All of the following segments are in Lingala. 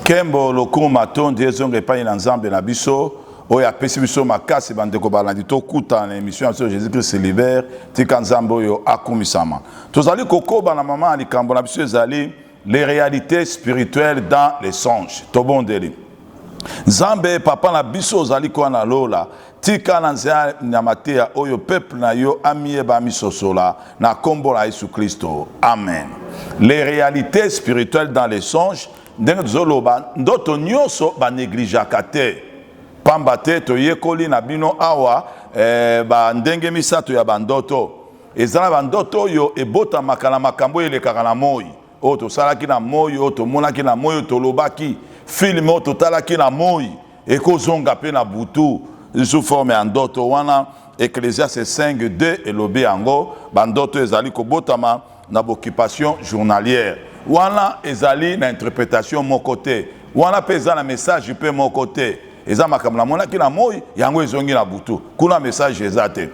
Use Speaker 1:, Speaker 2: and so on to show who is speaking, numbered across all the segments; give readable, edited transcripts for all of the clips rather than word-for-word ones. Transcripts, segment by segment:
Speaker 1: Kembo lokumu matondi ezonga epai na Nzambe na biso oyo apesi biso makasi bandeko balandi tokuta na émission ya Jésus-Christ l'hiver tika Nzambe oyo akumisama. Tozali kokoba na mama likambo na biso ezali les réalités spirituelles dans les songes. Tobondeli. Nzambe papa na biso ozali kwa na lola tika na nzea na matea oyo peuple na yo amieba misosola na kombo la Yesu Kristo. Amen. Les réalités spirituelles dans les songes ndenge zoloba ndoto nyonso ba négligeaka te pamba te toyekoli na bino awa ba ndenge misato ya bandoto ezala bandoto oyo ebotamaka na makambo elekaka na moi oyo tosalaki na moi oyo tomonaki na moi oyo tolobaki film oyo totalaki na moi ekozonga pe na butu sous forme ya ndoto wana Ecclésiaste 5:2 elobi yango bandoto ezali kobotama na occupation journalière wana ezali na interprétation mon côté wana pesa na message pe mon côté eza makambo na monaki na moi yango ezongi na butu kuna message ezate.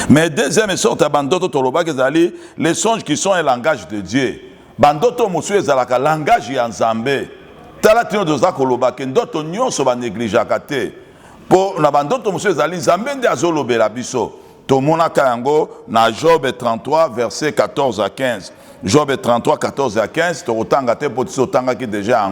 Speaker 1: Mais deuxième sorte ya bandoto tolobaki ezali les songes qui sont un langage de Dieu bandoto mosu ezalaka langage ya Nzambe tala tino doza kolobaki ndoto nyonso ba négligeaka te po na bandoto mosu ezali Nzambe nde azolobela biso tomonaka yango na Job 33 verset 14 à 15. Job 33, 14 à 15, déjà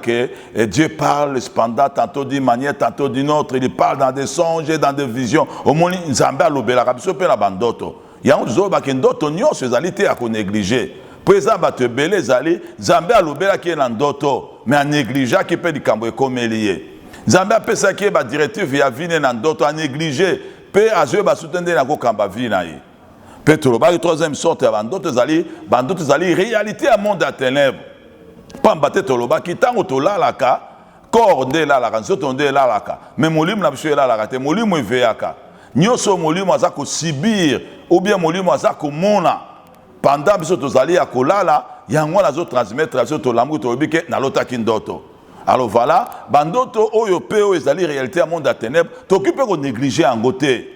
Speaker 1: que Dieu parle cependant tantôt d'une manière, tantôt d'une autre. Il parle dans des songes et dans des visions. Au moins, Nzambe a l'obéla, il y a bandoto. Il y a un autre qui ndoto nyon se zalité à négliger. Pour exemple, te belé zali, Nzambe a l'obéla qui est dans doto, mais à négliger qui peut dire comme lié. Nzambe a fait ça qui est la directive via vine dans doto à négliger, peut à jouer ba soutenir na ko kamba vina yi. Pétro, la troisième sorte de bandoto zali réalité à monde à ténèbres. Pambate toloba qui tango tolalaka, corps de lalaka, nzoto de lalaka. Mais molim na biso lalaka te molim veaka. Nyoso molim azako sibir ou bien molim azako mona. Pendant biso tozali ya kolala, yango nazo transmettre azo tolamu tolobike na lota kindoto. Alors voilà, bandoto oyo peo ezali réalité à monde à ténèbres, t'occupe ko négliger en goté.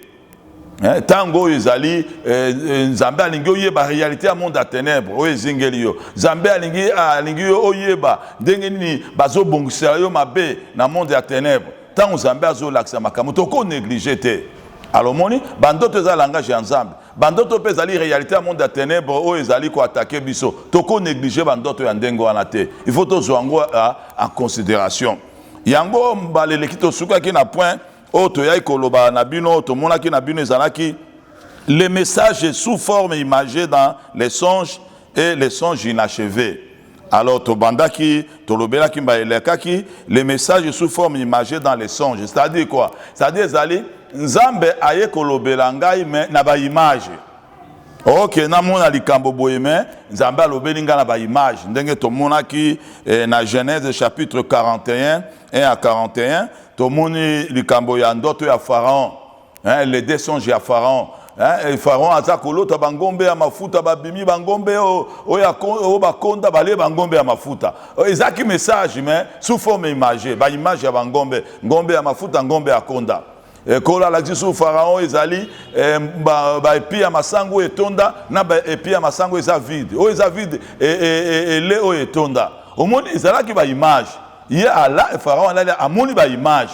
Speaker 1: Tango ezali Nzambe alingi oyeba réalité ya monde à ténèbres oyo ezingeli yo Nzambe alingi oyeba ndenge nini bazobongisa yo mabe na monde ya ténèbres tango Nzambe azolakisa makambo toko négliger te. Alors moni bandoto eza langage ya Nzambe bandoto pe ezali réalité ya monde ya ténèbres oyo ezali ko attaquer biso toko négliger bandoto ya ndenge wana te. Il faut tozwa yango en considération yango baleleki tosukaki na point Oto yai koloba na bino to monaki na bino ezalaki les messages sous forme imagée dans les songes et les songes inachevés. Alors to bandaki to lobelaki mba elekaki les messages sous forme imagée dans les songes. C'est-à-dire quoi? C'est-à-dire ezali Nzambe aye kolobela ngai mais na ba image. OK na mona likambo boyeme Nzambe alobeli nga na ba image ndenge to monaki na Genèse chapitre 41 1 à 41 tomoni likambo ya ndoto ya Pharaon les deux songes ya Pharaon et Pharaon azakolo ta bangombe ya mafuta babimi bangombe o bakonda bale bangombe ya mafuta ezaki message mais sous forme imagée ba image ya bangombe ngombe ya mafuta ngombe ya konda kola la sous Pharaon ezali ba epi ya masango etonda na ba epi ya masango eza vide o eza vide et le o etonda au monde ezalaki ba image. Il y a là, Pharaon a amoni ba image.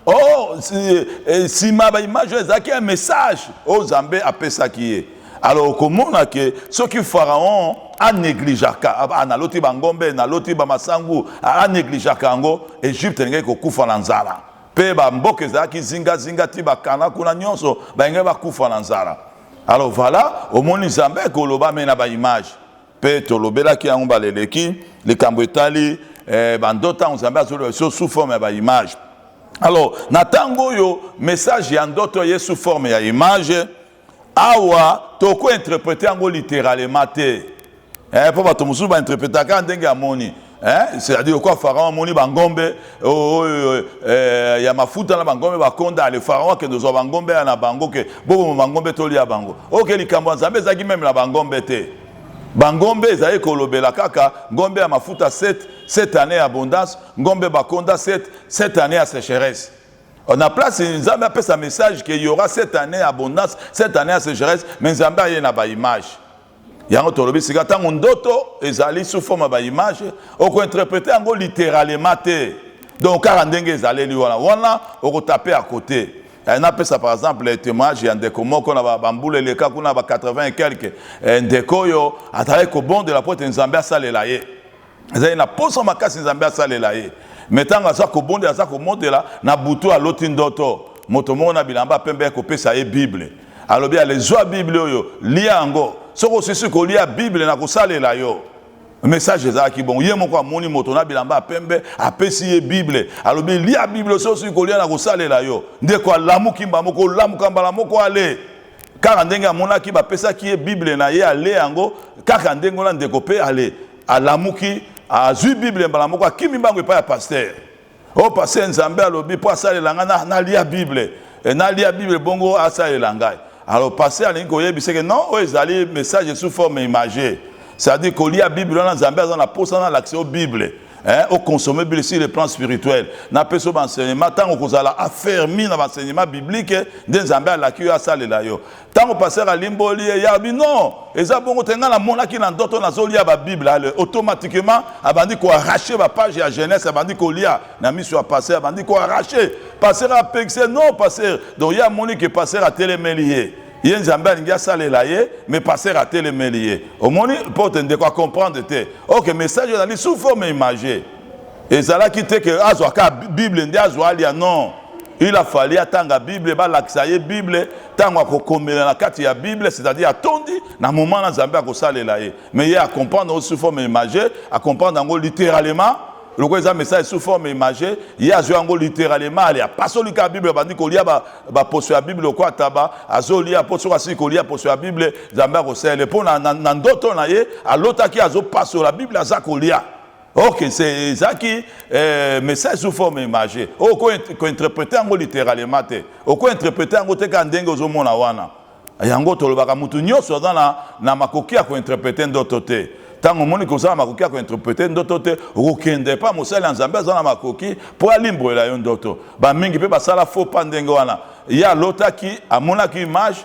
Speaker 1: Oh, si ma ba image, c'est un message. Oh, Zambé a fait ça qui est. Alors, comment on a que ce qui Pharaon a négligé, a loti bangombe, na loti bamasangu, a négligé kango, Égypte n'engage qu'au kufa nanzara. Pe ba mboke zaki zinga ti ba kana kuna nyonso, ba n'engage ba kufa nanzara. Alors voilà, au monde Zambé koloba mena ba image. Pe tolobela ki ango baleleki, le kambwetali. Bandota Nzambe sous forme ya image. Alors natango yo message ya ndoto ye sous forme ya image awa toko interpréter ango littéralement te po bato musu ba interpréter ka ndenge amoni c'est-à-dire quoi Pharaon moni bangombe ya mafuta na bangombe bakonda le Pharaon que nous avons bangombe na bango ke bobo bangombe toli ya bango OK likambo Nzambe zaki même la bangombe te bangombe ezali kolobela kaka ngombe ya mafuta 7 années abondance ngombe bakonda 7 années à sécheresse. On a place Nzambe appelle sa message qu'il y aura 7 années abondance 7 années à sécheresse mais Nzambe a na ba image yango tolobi sika tango ndoto ezali sous forme ba image oko interpréter yango littéralement te donc kaka ndenge ezaleli wana oko taper à côté. On appelle ça par exemple les témoignages y a ndeko moko na bambule le ka kuna ba 80 et quelques ndeko yo atale ko bon de la porte nzambe asalela ye ezali na poso makasi nzambe asalela ye metanga za ko bon de za ko modela na butu a loti ndoto moto mona bilamba pembe ko pesa ye bible alobi ale zwa bible yo lia ngo soko sisi ko lia bible na ko salela yo message ezalaki bon ye moko amoni moto na bilamba pembe apesi ye bible alobi lia bible so sisi ko lia na ko salela yo ndeko alamuki mba moko lamuka mbala moko ale kaka ndenge amonaki bapesaki ye bible na ye ale yango kaka ndenge na ndeko pe ale alamuki azwi bible mbala moko akimi mbango epai ya pasteur o pasteur nzambe alobi po asalela nga na lia bible na lia bible bongo asalela ngai. Alors, passer à l'incoyé, c'est que non, ils allaient message sous forme imagée. C'est-à-dire qu'on lit la Bible, dans la pose dans l'accès aux Bible, au consommer Bible sur le plan spirituel. N'a pas ce enseignement, tant qu'on a affermi dans l'enseignement biblique, des Zambia à la queue à salle là yo. Tant qu'on passe à l'imboli, il y a non, et ça bon, on a la mona qui n'a d'autres dans la la Bible, automatiquement, avant dit qu'on arrache la page à Genèse, avant dit qu'on lit, n'a mis sur passer, avant dit qu'on arrache, passer à Pexé, non, passer. Donc il y a mon qui passer à télémélier. Il y a un Zambia qui a salé là, mais passer à télémélier. Au moins, pour te quoi comprendre, ok, message est sous forme imagée. Et ça là qui était que la Bible, non. Il a fallu attendre la Bible, la Bible, tant qu'on commet la carte la Bible, c'est-à-dire attendre, dans le moment où Zambia a salé là. Mais il y a à comprendre sous forme imagée, à comprendre littéralement. Le quoi message sous forme imagée, il y a joué littéralement, il y a pas seulement la Bible, il y a ba poste la Bible quoi taba, azoli a poste la Bible, il y a poste la Bible, Zambia recèle pour nan d'autres na ye, à l'autre qui a zo passe la Bible azakolia. OK, c'est ça qui message sous forme imagée. O ko interpréter en littéralement te. O ko interpréter en te kandenge zo mona wana. Yango tolobaka mutu nyoso na makoki ya ko interpréter d'autres te. Tant que mon écossaire m'a coquille à interpréter d'autres, aucun des pas, mon seul en Zambie, dans ma coquille, pour aller libre là, un d'autres. Bah, mingi peut passer la faux pandengoana. Il y a l'autre qui, à mon image,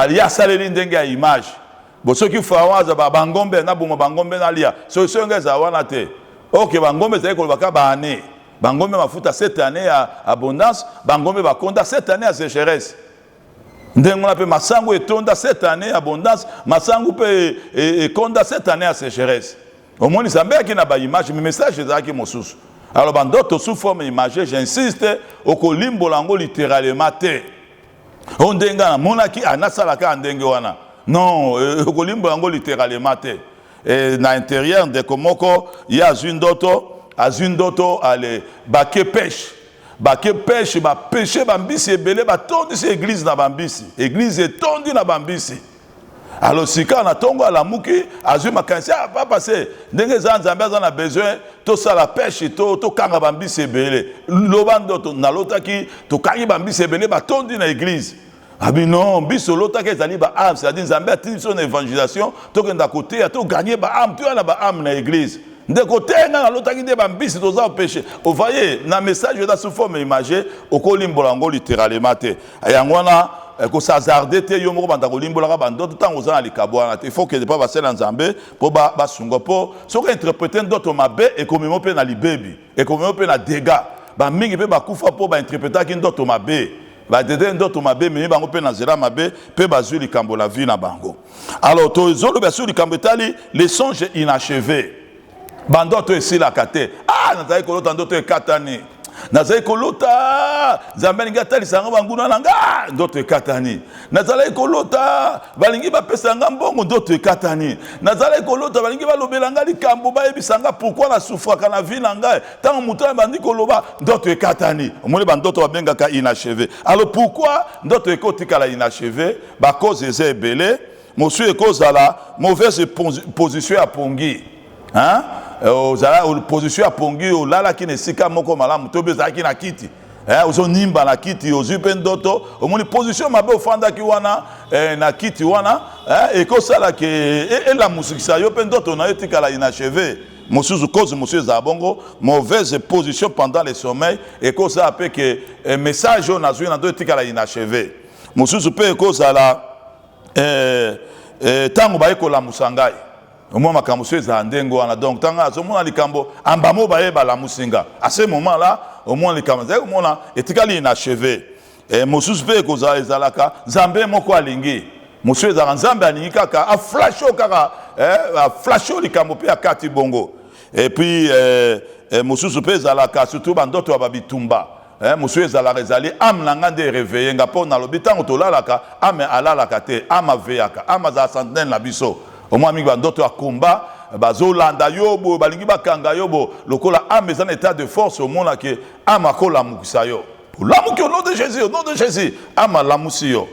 Speaker 1: il y a salé dengue image. Bon, ceux qui font un bangombe, na boum bangombe na lia. Ceux qui sont zawana te. Ok, bangombe, c'est qu'on va cabaner. Bangombe m'a foutu cette année à abondance, bangombe va compter cette année à sécheresse. Ndengona pe masango etonda cette année abondance, masango pe ekonda cette année à sécheresse. Au moins Zambia qui n'a pas image, mais message c'est ça qui mosusu. Alors bandoto sous forme imagée, j'insiste au kolimbo lango littéralement te. On denga monaki anasala ka ndenge wana. Non, au kolimbo lango littéralement te. Et dans l'intérieur de komoko, il y a azindoto ale baké pêche. Bake pêche, ba pêcher bambisi ebele ba tondi ci église na bambisi. Église est tondi na bambisi. Alors si quand on a tongo à la muki, azu makansi pas passer. Ndenge za Nzambe za na besoin to ça la pêche to kanga bambisi ebele. Lobando to na lotaki to kangi bambisi ebele ba tondi na église. Ah bien non, biso lotaki ezali ba âme, c'est-à-dire Nzambe a tini son évangélisation, to kenda côté to gagner ba âme, tu as ba âme na église. De côté, na l'autre de bambisi toza au péché. Vous voyez, na message da sous forme imagée, au kolimbolango littéralement te. Ayangwana ko s'hazarder te yo moko banda kolimbolaka bando tout temps oza na likabwana te. Il faut que pas passer dans Zambé pour ba sungo po. So interpréter d'autres mabe et comme mo pe na libebi, et comme mo pe na dégâts. Ba mingi pe ba kufa po ba interpréter ki d'autres mabe. Ba dede d'autres mabe mais bango pe na zela mabe pe bazui likambo la vie na bango. Alors to zolo ba sur likambo tali les songes inachevés. Bandoto esi la kate. Ah, nazai kolota ndoto ekatani. Nazai kolota Zambia ngata lisanga banguna nanga ndoto ekatani. Nazai kolota balingi ba pesanga mbongo ndoto ekatani. Nazai kolota balingi ba lobelanga likambo ba ebisanga pourquoi la souffraka na vie nanga. Tant muto bandi koloba ndoto ekatani. Omoni bandoto babenga ka inachevé. Alors pourquoi ndoto ekotika la inachevé? Ba cause eze ebele. Monsieur ekoza la mauvaise position à Pongi. Hein? Position à Pongi, au lala qui ne sika moko malamu, tobe zaki na kiti. Ozo nimba na kiti, ozu pendoto, au moni position mabe ofanda ki wana, na kiti wana, et ko sala ke, et la musique sa yo pendoto na etika la inachevé. Monsieur cause monsieur Zabongo, mauvaise position pendant le sommeil, et ko sa ape que message on a joué na do etika la inachevé. Monsieur pe ko sala tango baye ko la musangai au moins makambo so eza ndengo wana donc tanga azomona likambo ambamo baye bala musinga à ce moment là au moins likambo za komona etikali inachevé mosusu pe koza ezalaka nzambe moko alingi mosusu ezalaka nzambe alingi kaka a flasho kaka a flasho likambo pe akati bongo et puis mosusu pe ezalaka surtout bandoto ba bitumba mosusu ezalaka ezali ame na nga nde réveiller nga mpo nalobi ntango tolalaka ame alalaka te ame aveyaka ame azala centenaire na biso au moins mingi bandoto akomba bazolanda yo bo balingi bakanga yo bo lokola ame eza na état de force omonaki ame akolamukisa yo olamuki au nom de Jésus ame alamusi yo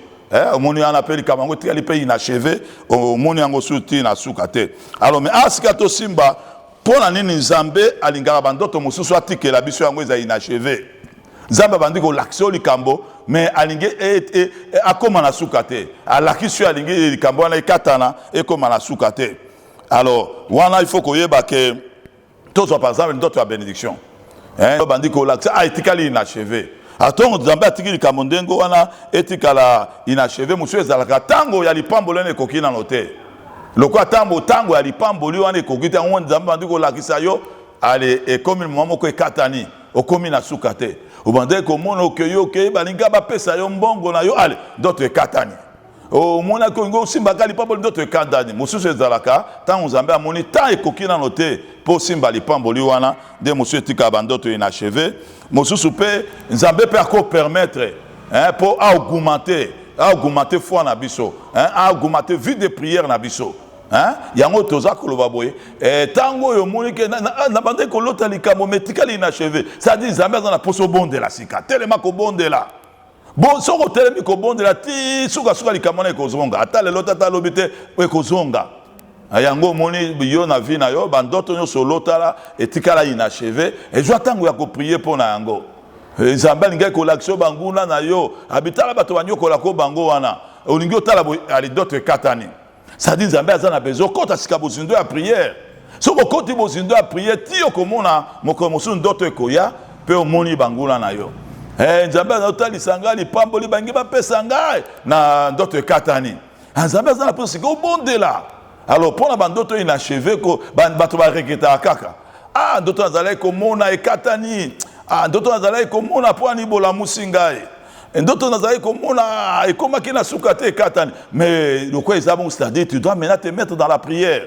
Speaker 1: omoni wana mpe likambo yango etikali mpe inachevé omoni yango suti na suka te alors mais asika tosimba mpo na nini nzambe alingaka bandoto mosusu atikela biso yango eza inachevé nzambe abandi kolakisa yo likambo mais alingi akóma na suka te alakisi yo alingi likambo wana ekatana ekóma na suka te alors wana il faut koyeba ke tozwa par exemple ndoto ya bénédiction abandi kolakisa etikali inachevé atongo nzambe atiki likambo ndengo wana etikala inachevé mosusu ezalaka ntango ya lipamboli wana ekoki nano te lokola ntango ya lipamboli wana ekoki te yango nzambe abandi kolakisa yo ale ekomi mwa moko ekatani okomi na suka te obande komona okeyoke balinga bapesa yo mbongo na yo ale ndoto ekatani omona kongo simbaka lipamboli ndoto ekatani mosusu ezalaka ntango nzambe amoni ntan ekoki nano te mpo simba lipamboli wana nde mosusu etika bandoto inachevé mosusu mpe nzambe mpe akopermettre mpo augmenter foi na biso augmenter vie de prière na biso yango toza koloba boye ntango oyo omoni ke na bande kolota likambo metikali inachevé c'est-à-dire nzambe aza na poso obondela sika telema kobondela soko otelemi kobondela ti sukasuka likambo wana ekozonga ata lelo tata alobi te ekozonga yango omoni yo na vie na yo bandoto nyonso olotala etikala inachevé ezwa ntango ya koprie mpo na yango nzambe alingi kolakisa yo banguna na yo abitala bato banyokolako bango wana olingi otala alidoto ekatani c'est-à-dire nzambe aza na besoin okota sika bozindo ya prière soki okoti bozindo ya prière ti okomona mokolo mosusu ndoto ekoya mpe omoni banguna na yo nzambe azotalisa ngai lipamboli bangi bapesa ngai na ndoto ekatani nzambe aza na mposa sika obondela alors mpo na bandoto inachevé bato bareketaka kaka ndoto nazalaki komona ekatani ndoto nazalaki komona mpo anibolamusi ngai ndoto nazalaki komona ekomaki na suka te ekatani mais lokola eza bongo c'est-à-dire tu dois maintenant te mettre dans la prière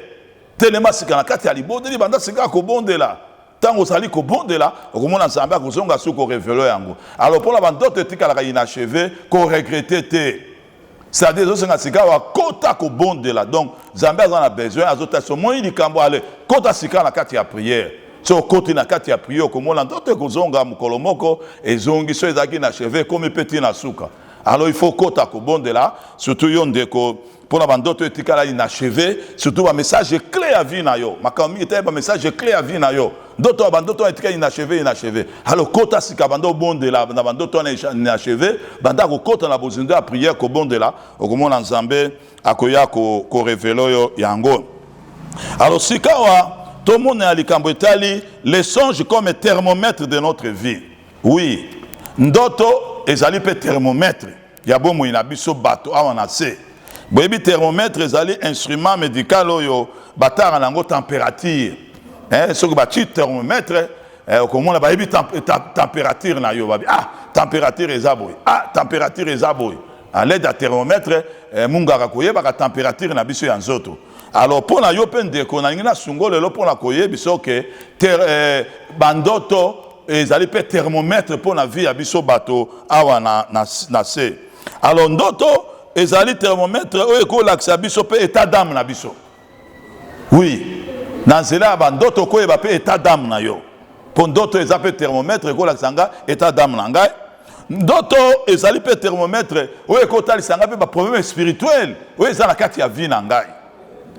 Speaker 1: telema sika na kati ya libondeli banda sika kobondela ntango ozali kobondela okomona nzambe akozonga soki korevelo yango alors mpo na bandoto etikalaka inachevé koregrete te c'est-à-dire ezosenga sika wakota kobondela donc nzambe aza na besoin azotalisa omoni likambo ale kota sika na kati ya prière so okoti na kati ya prière okomona ndoto ekozonga mokolo moko ezongi so ezalaki inachevé ekomi mpe ti na suka alors il faut kota kobondela surtout yo ndeko mpona bandoto etikala inachevé surtout bamessage clé ya vie na yo makambo mingi te bamessage clé ya vie na yo ndoto bandoto etikala inachevé alors kota sika banda obondela na bandoto wana inachevé banda kokota na bozindo ya prière kobondela okomona nzambe akoya korevelo yo yango alors sikawa tomona ya likambo etali les songes comme thermomètre de notre vie oui ndoto ezali mpe thermomètre ya bomoi na biso bato awa na se boyebi thermomètre ezali instrument médical oyo batanga nango température soki batie thermomètre okomona bayebi température na yo babi température eza boye température eza boye à l'aide ya thermomètre mungaka koyebaka température na biso ya nzoto alors mpo na yo mpe ndeko nalingi nasungo lelo mpo na koyebi soki bandoto ezali mpe thermomètre mpo na vie ya biso bato awa na se alors ndoto ezali thermomètre oyo ekolakisa biso mpe état d'âme na biso oui na nzela ya bandoto koyeba mpe état d'âme na yo mpo ndoto eza mpe thermomètre ekolakisa nga état d'âme na ngai ndoto ezali mpe thermomètre oyo ekotalisa ngai mpe baproblème spirituel oyo eza na kati ya vie na ngai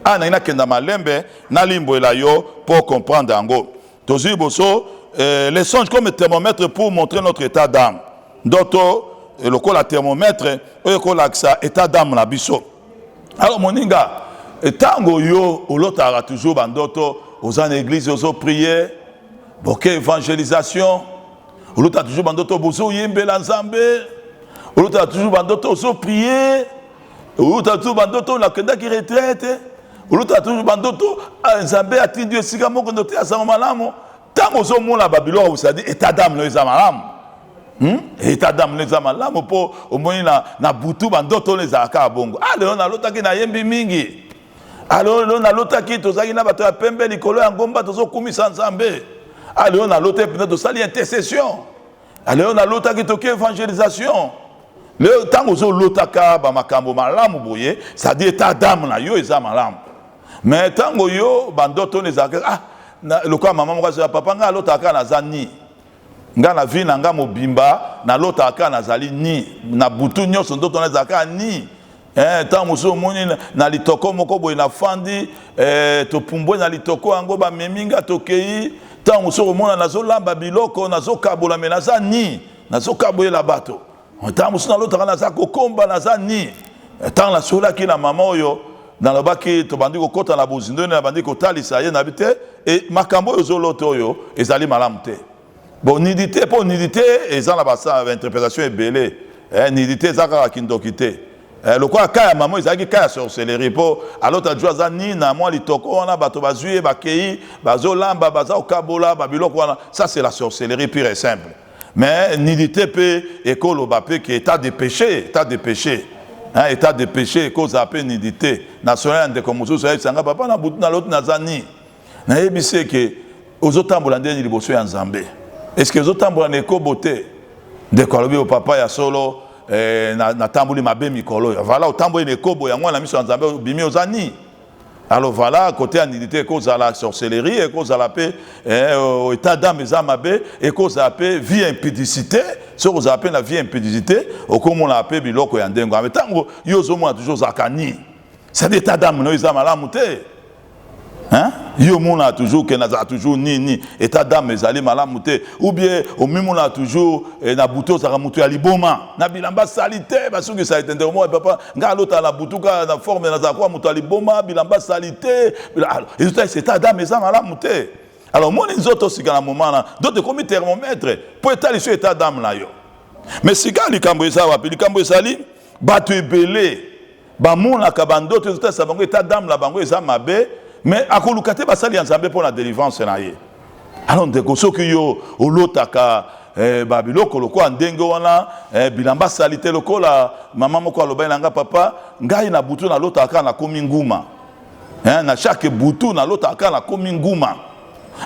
Speaker 1: nangi nakenda malembe nalimboela yo mpo comprendre yango tozwi boso les songes comme thermomètre pour montrer notre état d'âme ndoto lokola thermomètre oyo ekolakisa état d'âme na biso alors moninga ntango yo olotaka toujours bandoto oza na église ozoprier boke évangélisation olotaka toujours bandoto bozoyembela nzambe olotaka toujours bandoto ozoprier oluta tu bandoto na kenda ki retraite oluta tu bandoto nzambe atindi esika moko ndote asango malamu tango zo mona Babylone usadi état d'âme no eza malamu état d'âme no eza malamu po omoni na butu bandoto les aka bongo lelo na lota ki na yembi mingi lelo na lota ki tozaki na bato ya pembe likolo ya ngomba tozo kumisa nzambe lelo na lota peut-être tosali intercession lelo na lota ki toki évangélisation. Le temps où l'otaka ba makambo malamu boye, ça dit état d'âme na yo eza malamu. Mais tant où yo bandoto les aka le quoi maman moi papa nga l'otaka na zani. Nga na vie na nga mobimba na l'otaka na zali ni na butu nyoso ndoto na zaka ni. Tant où moni na litoko moko boye na fandi to pumbwe na litoko ango ba meminga tokei tant où mona na zo lamba biloko na zo kabola menaza ni na zo kabola bato. Tant que l'autre a un combat dans ni tant la sola qui la maman yo dans le bac qui te bandit au côté la bousine na bandit au tali ça y est habité et makambo yo zoloto yo et zali malamte bon nidité pour nidité et ça la bassa interprétation est belée nidité ça ka kindokité le quoi ka maman izaki ka sorcellerie pour à l'autre jour za ni na moi litoko on a bato bazuye bakei bazolamba baza okabola babiloko ça c'est la sorcellerie pure et simple. Mais nidité peut école au bapé qui est état de péché, état de péché. État de péché, cause appelé nidité. National de comme vous savez, sanga papa na bout na l'autre nazani. Na yebise que aux autres tambolandé ni liboso ya nzambe. Est-ce que aux autres tambolandé ko beauté de kolobi au papa ya solo na tamboli mabe mikolo. Voilà au tambo ne kobo ya mwana miso nzambe bimi ozani. Alors voilà, côté anidité, cause à la sorcellerie, et cause à la paix, état d'âme et âme, et cause à la paix, vie impudicité, ce qu'on appelle la vie impudicité, ou comme on l'appelle biloko yandengo. Mais tant que yozo mo toujours zakani, c'est état d'âme no ils amala muté. Hein? Yo mon a toujours que naza toujours ni état d'âme les ali malamuté ou bien au même on a toujours na buto za muté ali boma na bilamba salité parce que ça était moi papa nga l'autre la butuka na forme na za kwa muto ali boma bilamba salité et tout ça c'est état d'âme les malamuté alors moi les autres aussi dans moment là d'autres comme thermomètre pour étaler sur état d'âme là yo mais si quand likambo ça va puis likambo sali batu ebelé ba mona ka bando tout ça bango état d'âme là bango eza mabe. Mais à Kolukate, basali ensemble pour la délivrance naie. Alors ndeko soki yo olotaka babiloko loko andengo wana bilamba salite loko la maman moko aloba nanga papa ngai na butu na lotaka na komi nguma. Na chaque butu na lotaka na komi nguma.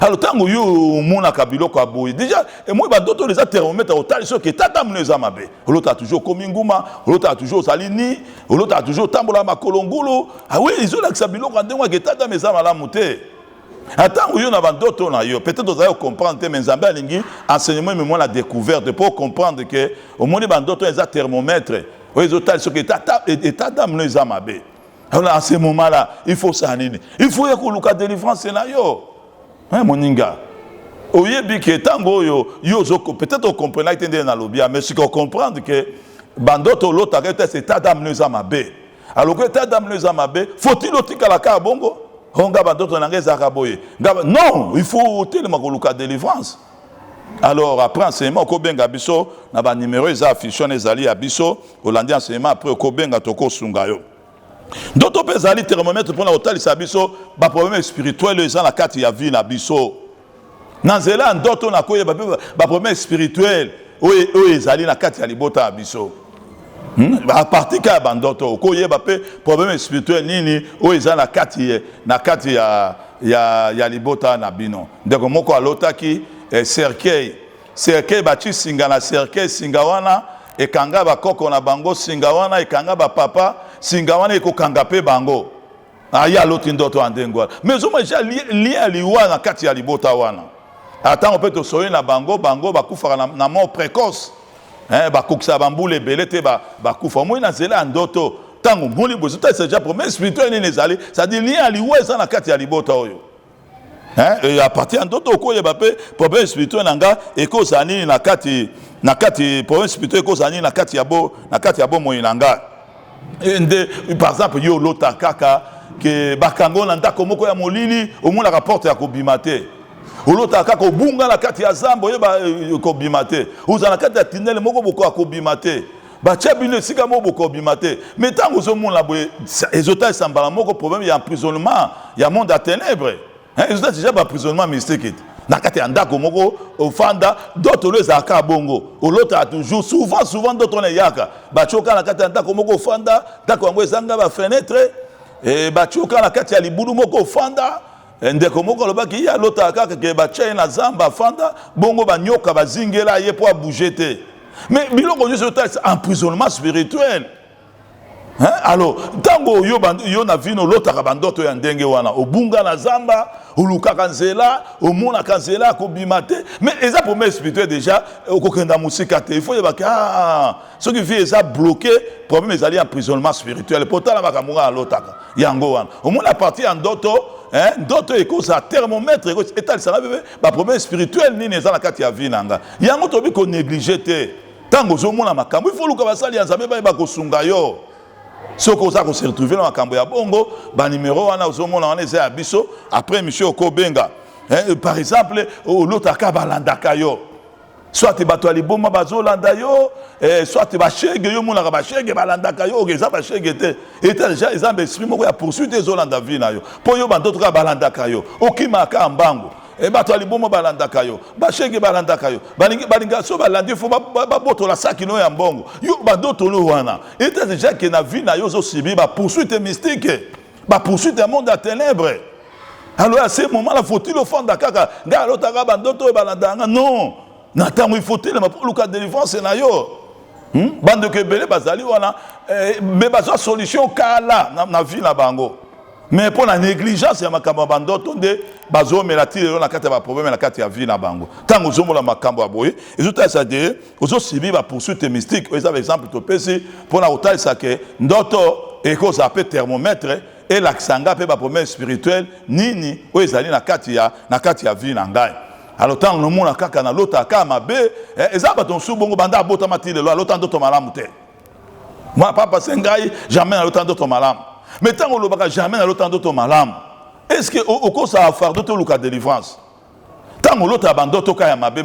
Speaker 1: Alors tango yo mona kabiloko aboyi déjà et moi ba doto les thermomètre au tali so que tata mneza mabe l'autre a toujours komi nguma l'autre a toujours salini l'autre a toujours tambola makolongulu oui ils ont l'accès biloko ndengwa que tata meza malamu te attends yo na ba doto na yo peut-être vous allez comprendre que menzambe alingi enseignement mais moi la découverte pour comprendre que au moins ba doto les thermomètre oui ils ont tali so que tata mneza mabe alors à ce moment là il faut ça nini il faut que luka délivrance na yo. Moninga. Oyebi que tango yo peut-être on comprend là que dans l'obia mais si on comprend que bandoto l'autre c'est état d'âme nous amabe. Alors que état d'âme nous amabe, faut-il otika la ka bongo? Honga bandoto nangeza kaboye. Non, il faut tellement que délivrance. Alors après enseignement ko benga biso na ba numéro za affichon ezali abiso Hollandais enseignement après ko benga toko sunga yo. D'autres pays thermomètre pour la hôtel sabiso ba problème spirituel les gens la carte ya vie na biso nanzela ndoto na koye ba problème spirituel o ezali na carte ya libota biso à partir ka bandoto koye ba problème spirituel nini o ezali na carte ya libota na bino ndeko moko alotaki cercueil bati singa na cercueil singa wana ekanga ba koko na bango singa wana ekanga ba papa singa wana ekokanga pe bango aya loti ndoto andengwa mais zo maja lien liwa na kati ya libota wana ata on peut to soyer na bango bakufa na mort précoce bakukisa bambule belete bakufa moi na zela ndoto tango moni bozo ta c'est déjà promesse spirituelle ni nezali ça dit lien liwa ça na kati ya libota oyo et à partir ndoto ko yeba pe problème spirituel nanga ekozani na kati problème spirituel ekozani na kati ya bo moyi nanga. Par exemple, yo lota kaka que bakango na ndako moko ya molili au moins la rapporte ya kobimate. Lota kaka obunga na kati ya zambo yeba kobimate. Uza na kati ya tinele moko boko ya kobimate. batia bino esika moko bokobimate mais ntango ozomona boye ezotali sambala moko problème ya emprisonnement ya monde ya ténèbre ezotali déjà baemprisonnement mystique na kati ya ndako moko ofanda d'autres lo ezalaka bongo olota toujours souvent d'autres na yaka batioka na kati ya ndako moko ofanda ndako yango ezanga bafenetre batioka na kati ya libulu moko ofanda ndeko moko alobaki ya lota kaka ke batia na zamba afanda bongo banyoka bazingela ye po abouger te mais biloko nyonso ezotali emprisonnement spirituel. Alors, tango yo na vino lotaka bandoto ya ndenge wana obunga na zamba oluka kanzela omona kanzela ko bimate mais eza promesse spirituelle déjà okokenda musika te il faut yebaka ce qui fait ça bloqué problème ezali emprisonnement spirituel pourtant la bakamunga lotaka yango wana omona partie en ndoto ndoto ekoza thermomètre etalisaka bebe ba promesse spirituelle nini eza na kati ya vie nanga yango tobi ko négliger te tango ozomona makambo il faut luka basali ya nzambe bayeba kosunga yo. Ce qu'on a se retrouvé dans la Camboya Bongo, ban numéro wana ozomona wana eza biso après monsieur Okobenga. Par exemple, l'autre ka balandaka yo. Soit te bato aliboma bazolanda yo, soit te bashege yo mona ba shege balandaka yo, eza ba shege te. Et déjà ils ont esprit moko ya poursuite ezolanda vie na yo. Po yo bandoto ka balandaka yo. Okimaka mbango. Et bato aliboma balandaka yo. Bashege balandaka yo. Balinga so balandi fo baboto la sakino ya mbongo. Yo bandoto lo wana. Et déjà que na vie na yo zo sibi ba poursuite mystique. Ba poursuite un monde à ténèbres. Alors à ce moment-là faut-il offendre kaka nga lotaka bandoto balandanga non. N'attends il faut-il ma pour le délivrance na yo. Bande que belé bazali wana mais bazo solution kala na vie na bango. Mais pour la négligence ya makambo bandoto nde bazo melati lelo na kati ba problème na kati ya vie na bango. Tango zomo la makambo aboye, ezota ça de ozo sibi ba poursuite mystique. Par exemple to pesi pour la hôtel ça que ndoto eko ça peut thermomètre et l'aksanga pe ba problème spirituel nini o ezali na kati ya vie na ngai. Alors tant le monde kaka na lota kama be ezaba ton subongo banda bota matile lo lota ndoto malamu te. Moi papa sengai jamais na lota ndoto malamu. Mais tant qu'on ne jamais dans l'autre d'autres malam, est-ce que au cours ça a fait d'autres lucas délivrance? Tant qu'on l'autre abandonne tout cas mabe,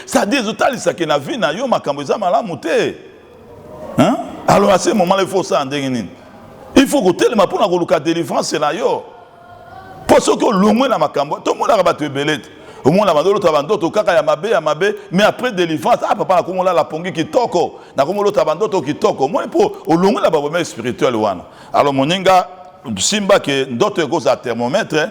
Speaker 1: ça dit que ça qui na vie na yo makamboza malam muté. Hein? Alors à ce moment il faut ça en déguinin. Il faut que tellement pour la lucas délivrance c'est na yo. Pour ce que l'homme na makambo, tout le monde a battu belette. Au moins la l'autre abandonne tout cas mabe, mais après délivrance papa comme la pongi qui toko, na comme l'autre abandonne qui toko. Moi pour au long la babome spirituel wana. Alors moninga simba que d'autres causes à thermomètre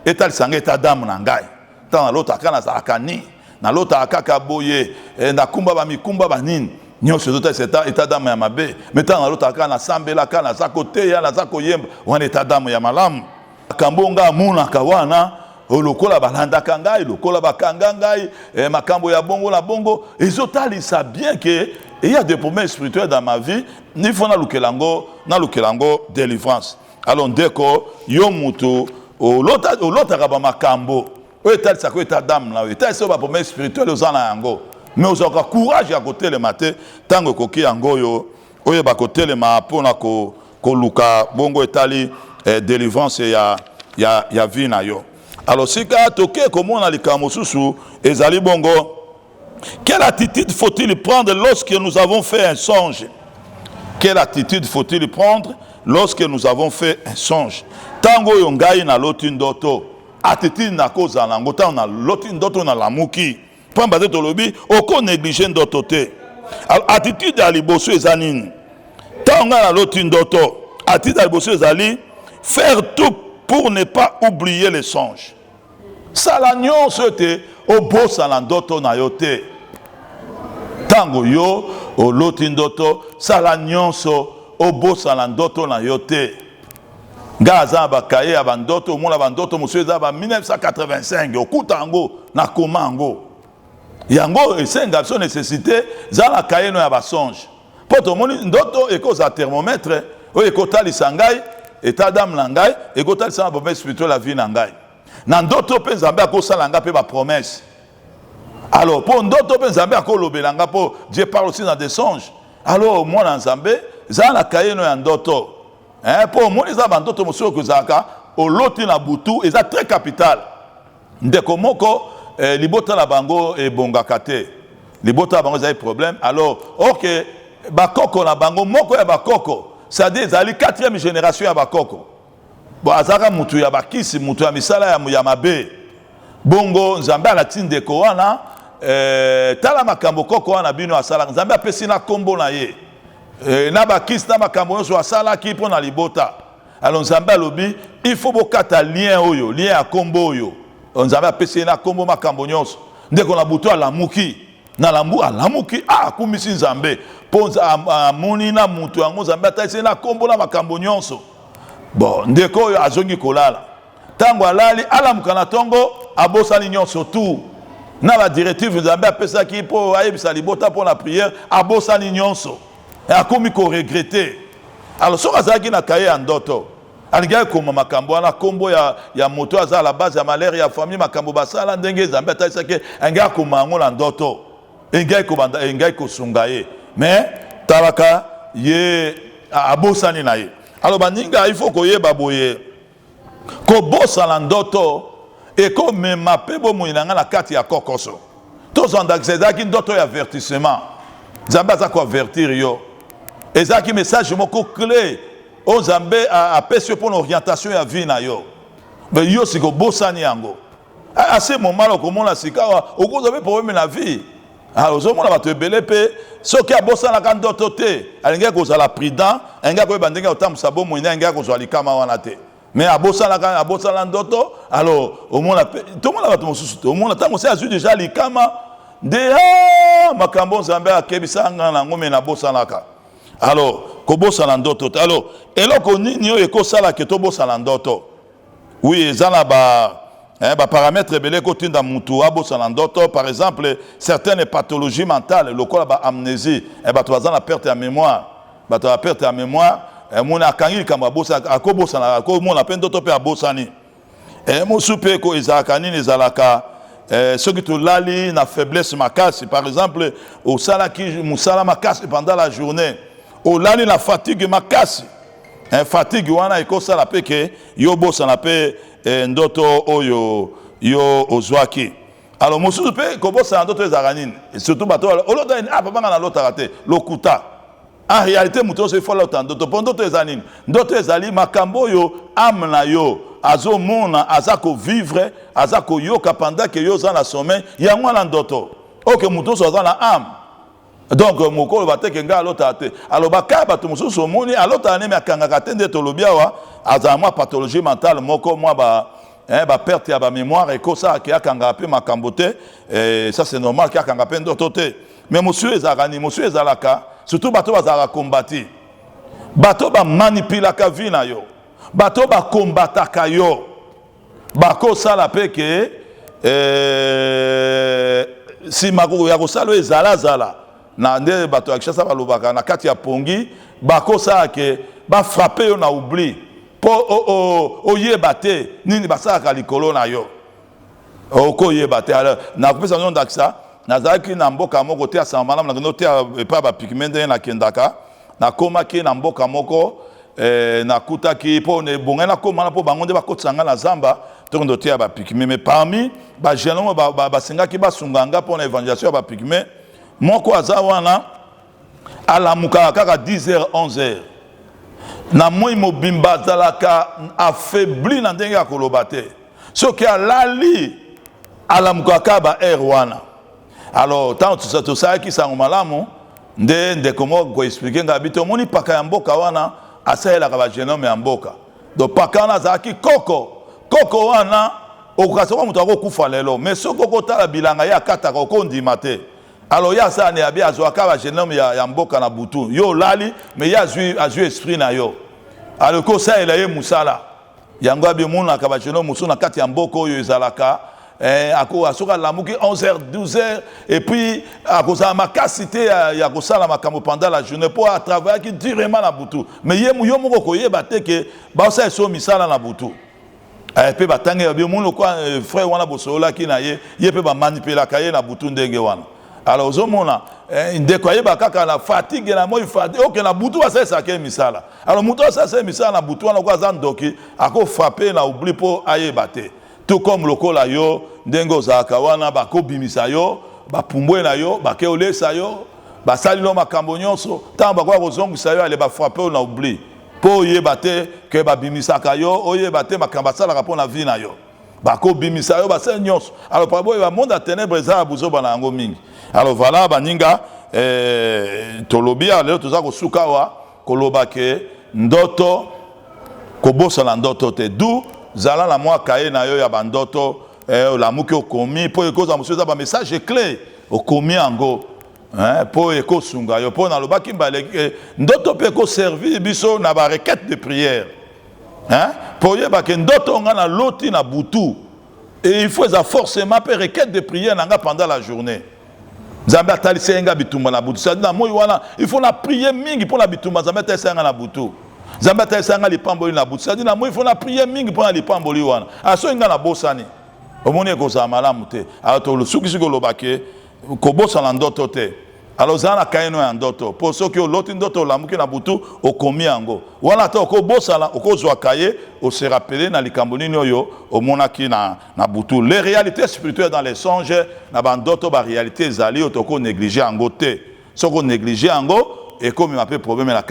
Speaker 1: etal sanga eta dame na ngai. Tant l'autre akana za akani, na l'autre akaka boye na kumba ba mikumba ba nini. Nyonso d'autres c'est eta dame ya mabe. Mais tant l'autre akana sambela kana za côté ya na za koyemba wana eta dame ya malamu. Kambonga muna kawana olokola balanda kangai lokola bakanga ngai makambo ya bongo la bongo ezotalisa bien que il y a des problèmes spirituels dans ma vie ni fona lukelango délivrance alors ndeko yo mutu olota ba makambo o etalisa ko eta dame na etalisa ba problèmes spirituels ozana yango mais ozaka courage ya côté le matin tango koki yango yo oye ba côté le ma pona ko luka bongo etali délivrance ya vie na yo. Alors, si tu as comment on a les kamosusu, et Zali Bongo, quelle attitude faut-il prendre lorsque nous avons fait un songe? Quelle attitude faut-il prendre lorsque nous avons fait un songe? Tango yongai na lotin doto, attitude na koza na ngota na lotin doto na lamuki. Pamba de tolobi, oko négligé doto te. Alors, attitude à libosu ezanine. Tango na lotin doto, attitude à libosu ezali, faire tout pour ne pas oublier les songes. Sala nyonso te obosana ndoto na yo te. Tango yo oloti ndoto sala nyonso obosana ndoto na yo te. Ngaza bakaye ya bandoto mona bandoto monsieur za ba 1985 okuta ngo na komango. Yango esenga so nécessité za la kaye no ya ba songe. Poto moni ndoto ekoza thermomètre o ekotali sangai eta dame na ngai ekotali sa ba spirituel la vie na ngai. Nandoto pe nzambe akosala nga pe ba promesse. Alors pour ndoto pe nzambe akolobela nga po Dieu parle aussi dans des songes. Alors moi na nzambe za na kayeno ya ndoto. Pour moi za ba ndoto mosoko kozaka oloti na butu eza très capital. Ndeko moko libota la bango e bongaka te. Libota bango za problème. Alors OK bakoko na bango moko ya bakoko c'est-à-dire ezali 4e génération ya bakoko bon azaka mutu ya bakisi mutu ya misala ya mabe bongo nzambe alati ndeko wana tala makambo koko wana bino asala nzambe apesi na kombo na ye na bakisi na makambo nyonso asalaki mpo na libota alors nzambe alobi il faut bokata lien oyo lien ya kombo oyo nzambe apesi na kombo makambo nyonso ndeko na butu alamuki na lambu alamuki akumisi nzambe mpo amoni na mutu yango nzambe atalisi na kombo na makambo nyonso bon ndeko oyo azongi kolala tango alali alamuka na tongo abosani nyonso tu na la directive nzambe apesaki mpo ayebisa libota mpo na prière abosani nyonso akomi ko regretter alors soki azalaki na kaye ya ndoto alingaki koma makambo wana kombo ya moto aza la base ya malere ya famille makambo basala ndenge nzambe atalisaki engaki koma yango na ndoto engaki kosunga ye mais talaka ye abosani na ye alors baninga il faut koyeba boye kobosana ndoto ekomema mpe bomoi na nga na kati ya kokoso tozondakisa ezalaki ndoto ya avertissement nzambe aza koavertir yo ezalaki message moko clé oyo nzambe apesi yo mpo na orientation ya vie na yo me yo sika obosani yango ase momala okomona sika okozwa mpe problème na vie ozomona bato ebele mpe soki abosanaka ndoto te alingaki kozala prudent alingaki koyeba ndenge otambwisa bomoi na alingaki kozwa likama wana te mais abosala ndoto alors omona tomona bato mosusu te omona ntango se azwi déjà likama nde makambo nzambe akebisa nga nango me nabosanaka alors kobosana ndoto te alors eloko nini oyo ekosalaka tobosana ndoto oui eza na paramètre ebele ekotinda mutu abosana ndoto par exemple certaines pathologies mentales lokola baamnésie bato baza na perte ya mémoire bato ya perte ya mémoire mona akangi likambo abosana akobosana akomona mpe ndoto mpe abosani mosu mpe ezalaka nini ezalaka soki tolali na faiblesse makasi par exemple osalaki mosala makasi pendant la journée olali na fatigue makasi fatigue wana ekosala mpe ke yo obosana mpe ndoto oyo yo ozwaki alors mosusu mpe kobosana ndoto ezalaka nini surtout bato olota nini babanga na lotaka te lokuta en réalité moto oso ifo lota ndoto mpo ndoto eza nini ndoto ezali makambo oyo ame na yo azomona aza kovivre aza koyoka pendant ke yo oza na sommeil yango wana ndoto oke moto oso aza na ame donc mokolo bateke nga alota te aloba kaya bato mosusu omoni alota neme akangaka te nde tolobi awa azala mwa pathologie mentale moko mwa perte ya bamémoire ekosalaki akangaka mpe makambo te ça c'est normal ki akanga mpe ndoto te mais mosusu ezalaka nini mosusu ezalaka surtout bato bazalaka kombati bato bamanipulaka vi na yo bato bakombataka yo bakosala mpe ke nsima ya kosala oyo ezalazala na nde bato ya Kinshasa balobaka na kati ya pongi bakosala ke bafrape yo na oubli mpo oyeba te nini basalaka likolo na yo okoyeba te alors nakopesa nyo ndakisa nazalaki na mboka moko te asama malamu nakende te epa bapigme ndenge nakendaka nakomaki na mboka moko nakutaki mpo ebongai nakomana mpo bango nde bakotisanga na zamba tokende te ya bapigme mais parmi bajeune oyo basengaki basunga nga mpo na évangélisation ya bapigme moko aza wana alamukaka kaka 10h 11h na moi mobimba azalaka affaibli na ndenge ya koloba te soki alali alamukaka kaka ba air wana alors ntango tosalaki sango malamu nde ndeko moko koexplike nga bito omoni paka ya mboka wana asalelaka bagenome ya mboka donc paka wana azalaki koko wana okokasa kwa moto akokufa lelo mais soki okotala bilanga ye akataka okondima te alors ya asala ne abi azwaka bagenome ya mboka na butu yo olali mais ye azwi esprit na yo alors kosalela ye mosala yango abi omonaka bagenome mosusu na kati ya mboka oyo ezalaka soki alamuki 11h 12h et puis akozala makasi te ya kosala makambo pendant la journée mpo atravaillaki durement na butu mais yo moko koyeba te ke baosala eso misala na butu mpe batange yabi omoni lokwa frère wana bosololaki na ye mpe bamanipelaka ye na butu ndenge wana alors ozomona ndeko ayeba kaka na fatigue na moi oke na butu basalesaka ye misala alors moto asalisa misala na butu wana oko aza ndoki akofrape na oubli mpo ayeba te tout comme lokola yo ndenge ozalaka wana bakobimisa yo bapumbwe na yo bakeolesa yo basali no makambo nyonso tant ba kwa kozongisa yo ale ba frapper na oubli po yeba te ke ba bimisaka yo oyeba te makambo salaka pona vie na yo bako bimisa yo basali nyonso alors pabo ba monde à ténèbres za buzo bana ngo mingi alors voilà baninga tolobia lelo toza kosuka wa koloba ke ndoto kobosa na ndoto te du zala la mwa kaye na yo ya bandoto la muke okomi po ekoza musoza ba message clé okomi ango po eko sunga yo po na lobaki mbale ndoto pe ko servir biso na ba requête de prière po yeba ke ndoto nga na loti na butu et il faut forcément pe requête de prière nanga pendant la journée. Zamba talisenga bitumba na butu sadina moyo wana il faut na prier mingi pour la bitumba zamba talisenga na butu zamba talisenga lipamboli na butu sadina moyo il faut na prier mingi pour la lipamboli wana aso inga na bosani omoni ko za malamu te ato lo suki siko lobake ko bosa ndoto te alors zana kaino ya ndoto po soki oloti ndoto lamuki na butu okomi yango wana ta ko bosa la ko zwa kaye o se rappeler na likambo nini oyo omonaki na butu les réalités spirituelles dans les songes na bandoto ba réalité ezali otoko négliger yango te soko négliger yango et comme il peu problème na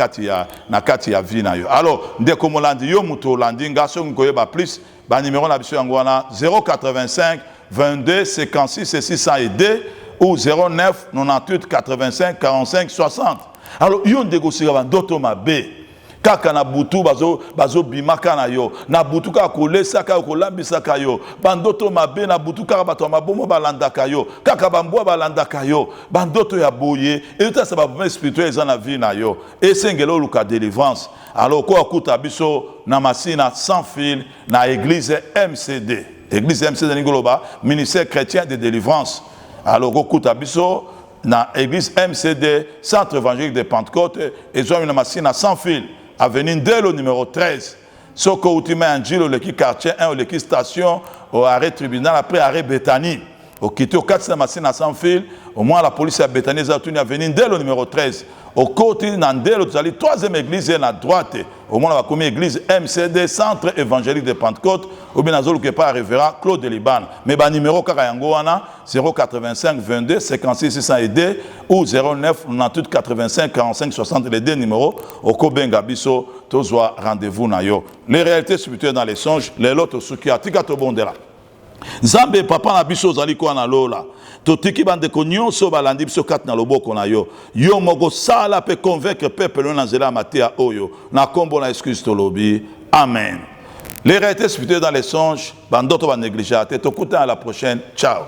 Speaker 1: kati ya vie na yo alors ndeko molandi yo muto landinga soki koyeba plus ba numéro na biso yango wana 085 22 56 et 602 ou 09 98 85 45 60. Alors yon négocier ba ndoto mabe kaka na butu bazo bimaka na yo na butu ka kolesa ka kolambisa ka yo bandoto mabe na butu ka bato mabomo balanda ka yo kaka bambwa balanda ka yo bandoto ya boye et tout ça ba spirituel za na vie na yo et sengelo luka délivrance alors ko akuta biso na masina sans fil na église MCD ngoloba ministère chrétien de délivrance alors okuta biso na église MCD centre évangélique de Pentecôte et zo na masina sans fil avenue Ndelo numéro 13 soko ultima anjilo le quartier 1 le station au arrêt tribunal après arrêt Bethany au quitté au 4 masina sans fil au moins la police à Bethany za tuni avenue Ndelo numéro 13 au côté Ndelo tu allez troisième église à la droite au moins la commis église MCD centre évangélique de Pentecôte ou bien azolo que pas révérend Claude de Liban mais ba numéro kaka yango wana 085 22 56 602 ou 09 98 85 45 60 les deux numéros au Kobenga biso tozwa rendez-vous na yo les réalités spirituelles dans les songes les lots suki atika to bondela Nzambe papa na biso zali ko na lola totiki bande ko nyonso balandi biso kat na loboko na yo yo moko sala pe convaincre peuple na nzela matia oyo na kombo na Jésus Christ lobi amen. Les réalités spirituelles dans les songes bandoto ba négliger te tokuta à la prochaine ciao.